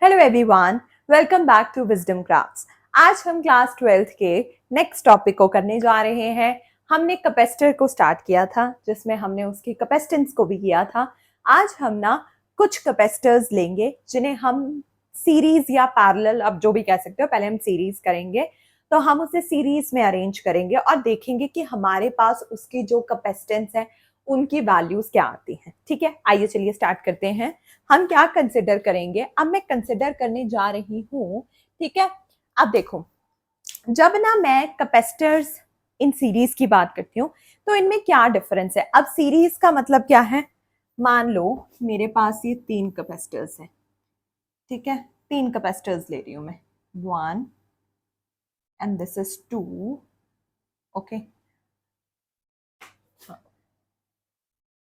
Hello everyone, welcome back to Wisdom Crafts. आज हम class 12th के नेक्स्ट टॉपिक को करने जा रहे हैं। हमने कैपेसिटर को स्टार्ट किया था जिसमें हमने उसकी कैपेसिटेंस को भी किया था। आज हम ना कुछ कैपेसिटर्स लेंगे जिन्हें हम सीरीज या पैरेलल, अब जो भी कह सकते हो, पहले हम सीरीज करेंगे तो हम उसे सीरीज में अरेंज करेंगे और देखेंगे कि हमारे पास उसकी जो कैपेसिटेंस है उनकी वैल्यूज क्या आती हैं। ठीक है, आइए चलिए स्टार्ट करते हैं। हम क्या कंसिडर करेंगे, अब मैं कंसिडर करने जा रही हूं। ठीक है, अब देखो, जब ना मैं कैपेसिटर्स इन सीरीज की बात करती हूँ तो इनमें क्या डिफरेंस है। अब सीरीज का मतलब क्या है, मान लो मेरे पास ये 3 कैपेसिटर्स हैं। ठीक है, 3 कैपेसिटर्स ले रही हूं मैं, 1 and this is 2। Okay,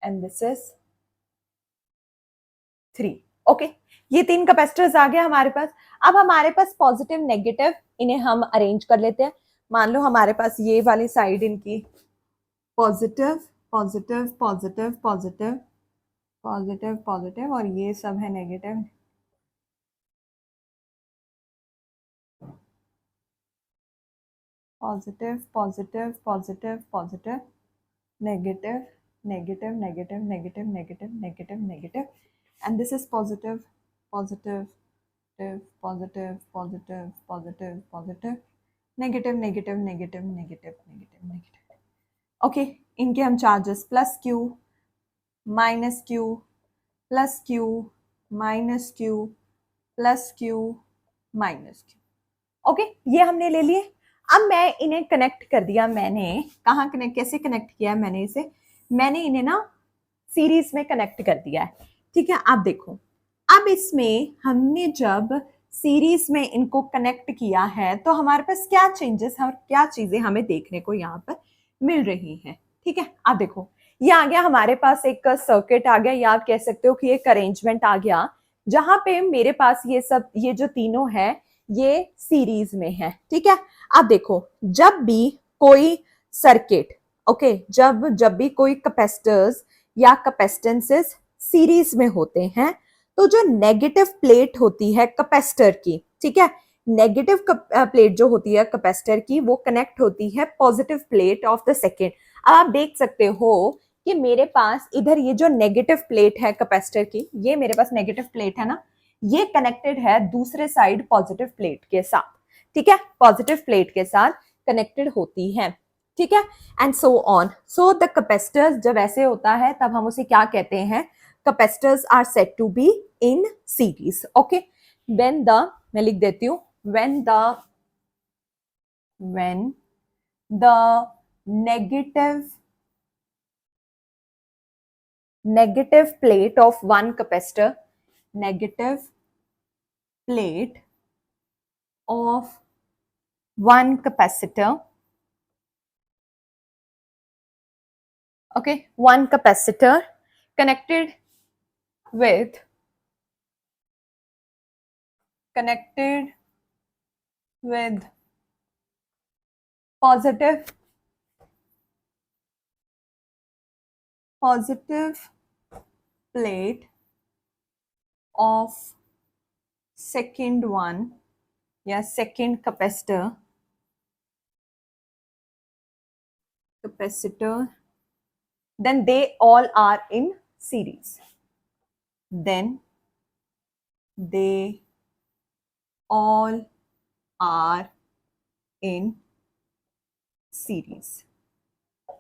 and this is 3। Okay, ये 3 कैपेसिटर्स आ गए हमारे पास। अब हमारे पास पॉजिटिव नेगेटिव, इन्हें हम अरेंज कर लेते हैं। मान लो हमारे पास ये वाली साइड इनकी positive positive positive positive positive positive और ये सब है negative. Positive positive positive positive negative negative negative negative negative negative negative and this is positive positive positive positive positive positive negative negative negative negative negative negative. Okay, इनके हम charges plus Q minus Q plus Q minus Q plus Q minus Q. Okay, ये हमने ले लिए। अब मैं इन्हें connect कर दिया। मैंने कहाँ कनेक्ट, कैसे कनेक्ट किया है मैंने इसे, मैंने इन्हें ना सीरीज में कनेक्ट कर दिया है। ठीक है, आप देखो, अब इसमें हमने जब सीरीज में इनको कनेक्ट किया है तो हमारे पास क्या चेंजेस और क्या चीजें हमें देखने को यहाँ पर मिल रही हैं। ठीक है, आप देखो, ये आ गया हमारे पास एक सर्किट आ गया, या आप कह सकते हो कि एक अरेंजमेंट आ गया जहां पे मेरे पास ये सब, ये जो तीनों है ये सीरीज में है। ठीक है, आप देखो, जब भी कोई सर्किट, ओके, जब जब भी कोई कैपेसिटर्स या कैपेसिटेंसेस सीरीज में होते हैं तो जो नेगेटिव प्लेट होती है कैपेसिटर की, ठीक है, नेगेटिव प्लेट जो होती है कैपेसिटर की, वो कनेक्ट होती है positive plate of the second. अब आप देख सकते हो कि मेरे पास इधर ये जो नेगेटिव प्लेट है कैपेसिटर की, ये मेरे पास नेगेटिव प्लेट है ना, ये कनेक्टेड है दूसरे साइड पॉजिटिव प्लेट के साथ। ठीक है, पॉजिटिव प्लेट के साथ कनेक्टेड होती है। ठीक है, and so on. So the capacitors जब ऐसे होता है तब हम उसे क्या कहते हैं, capacitors are said to be in series. Okay, when the, मैं लिख देती हूँ, when the negative plate of one capacitor, negative plate of one capacitor, okay, one capacitor connected with positive plate of second one या second capacitor, then they all are in series. Then they all are in series.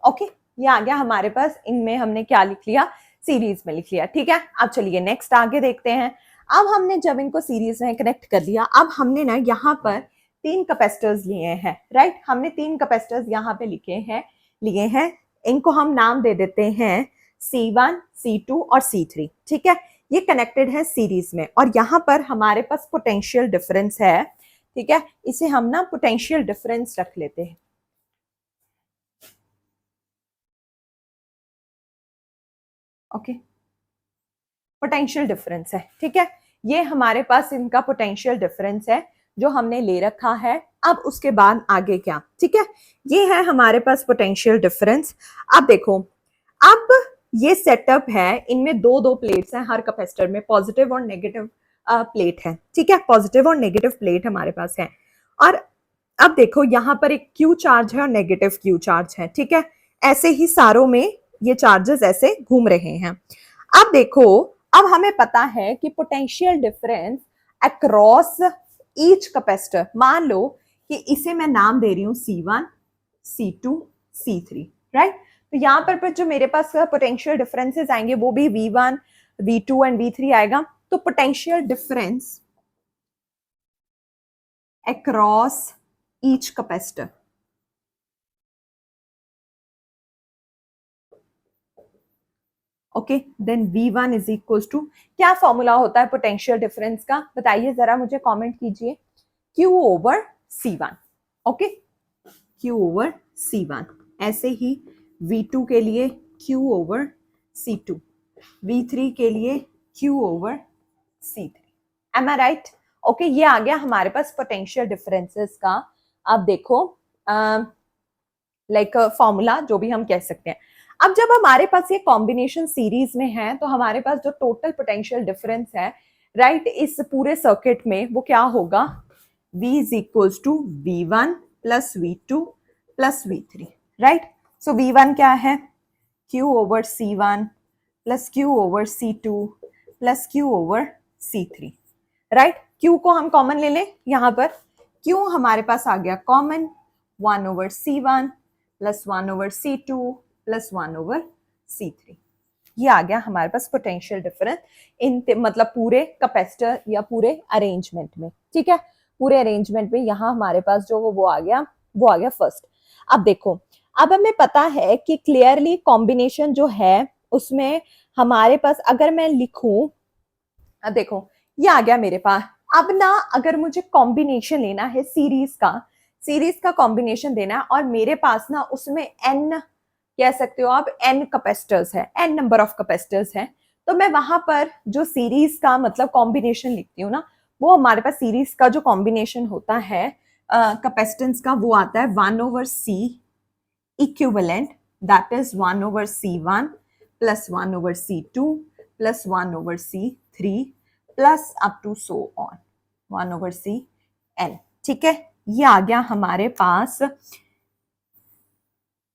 Okay, ये आ गया हमारे पास। इनमें हमने क्या लिख लिया, सीरीज में लिख लिया। ठीक है, अब चलिए नेक्स्ट आगे देखते हैं। अब हमने जब इनको सीरीज में कनेक्ट कर दिया, अब हमने ना यहाँ पर 3 कैपेसिटर्स लिए हैं। राइट, हमने 3 कैपेसिटर्स यहाँ पे लिए हैं। इनको हम नाम दे देते हैं C1, C2 और C3। ठीक है, ये कनेक्टेड है सीरीज में और यहाँ पर हमारे पास पोटेंशियल डिफरेंस है। ठीक है, इसे हम ना पोटेंशियल डिफरेंस रख लेते हैं। ओके, पोटेंशियल डिफरेंस है। ठीक है, ये हमारे पास इनका पोटेंशियल डिफरेंस है जो हमने ले रखा है। अब उसके बाद आगे क्या, ठीक है, ये है हमारे पास पोटेंशियल डिफरेंस। अब देखो, अब ये सेटअप है, इनमें दो प्लेट्स हैं हर कैपेसिटर में, पॉजिटिव और नेगेटिव प्लेट है, ठीक है, पॉजिटिव और नेगेटिव प्लेट हमारे पास है। और अब देखो यहाँ पर एक क्यू चार्ज है और नेगेटिव क्यू चार्ज है, ठीक है, ऐसे ही सारों में ये चार्जेस ऐसे घूम रहे हैं। अब देखो, अब हमें पता है कि potential difference across each capacitor, मान लो कि इसे मैं नाम दे रही हूँ C1, C2, C3, राइट। तो यहाँ पर जो मेरे पास पोटेंशियल डिफरेंसेस आएंगे वो भी V1, V2 एंड V3 आएगा। तो potential difference across each capacitor, okay, then V1 is equal to, क्या फॉर्मूला होता है पोटेंशियल डिफरेंस का, बताइए जरा मुझे कमेंट कीजिए, Q over C1, okay, Q over C1। ऐसे ही V2 के लिए Q ओवर C2, V3 के लिए Q ओवर C3, एम आई राइट? ओके, ये आ गया हमारे पास पोटेंशियल डिफरेंसेस का, अब देखो लाइक फॉर्मूला जो भी हम कह सकते हैं। अब जब हमारे पास ये कॉम्बिनेशन सीरीज में है तो हमारे पास जो टोटल पोटेंशियल डिफरेंस है, राइट, इस पूरे सर्किट में वो क्या होगा, V is equals to V1 plus V2 plus V3, right. So V1 क्या है, Q over C1 plus Q over C2 plus Q over C3, right. Q को हम कॉमन ले लें, यहाँ पर Q हमारे पास आ गया common, 1 over C1 plus 1 over C2 plus 1 over C3, ये आ गया हमारे पास पोटेंशियल डिफरेंस इन मतलब पूरे कैपेसिटर या पूरे अरेंजमेंट में, ठीक है, पूरे अरेंजमेंट में यहाँ हमारे पास जो वो आ गया फर्स्ट। अब देखो, अब हमें पता है कि क्लियरली कॉम्बिनेशन जो है उसमें हमारे पास अगर मैं लिखूं, देखो ये आ गया मेरे पास। अब ना अगर मुझे कॉम्बिनेशन लेना है सीरीज का कॉम्बिनेशन देना है और मेरे पास ना उसमें एन, कह सकते हो आप एन कैपेसिटर्स है, एन नंबर ऑफ कैपेसिटर्स है, तो मैं वहां पर जो सीरीज का मतलब कॉम्बिनेशन लिखती हूँ ना, वो हमारे पास सीरीज का जो कॉम्बिनेशन होता है कैपेसिटेंस का, वो आता है 1 over C equivalent, that is 1 over C1 plus 1 over C2 plus 1 over C3 plus up to so on 1 over CN, ठीक है। ये आ गया हमारे पास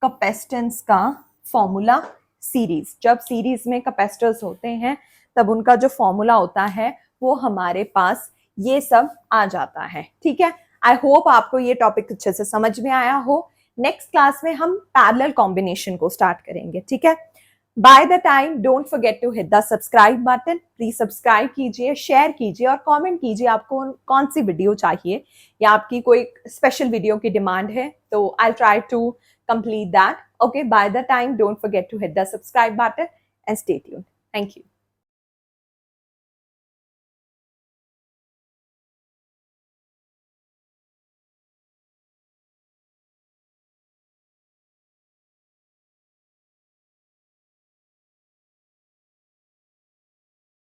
कैपेसिटेंस का फॉर्मूला सीरीज। जब सीरीज में कैपेसिटर्स होते हैं तब उनका जो फॉर्मूला होता है वो हमारे पास ये सब आ जाता है, ठीक है। आई होप आपको ये टॉपिक अच्छे से समझ में आया हो। नेक्स्ट क्लास में हम पैरेलल कॉम्बिनेशन को स्टार्ट करेंगे, ठीक है। By the time don't forget to hit the subscribe button, please subscribe कीजिए, शेयर कीजिए और कमेंट कीजिए आपको कौन सी वीडियो चाहिए या आपकी कोई स्पेशल वीडियो की डिमांड है तो I try to complete that. Okay, by the time, don't forget to hit the subscribe button and stay tuned. Thank you.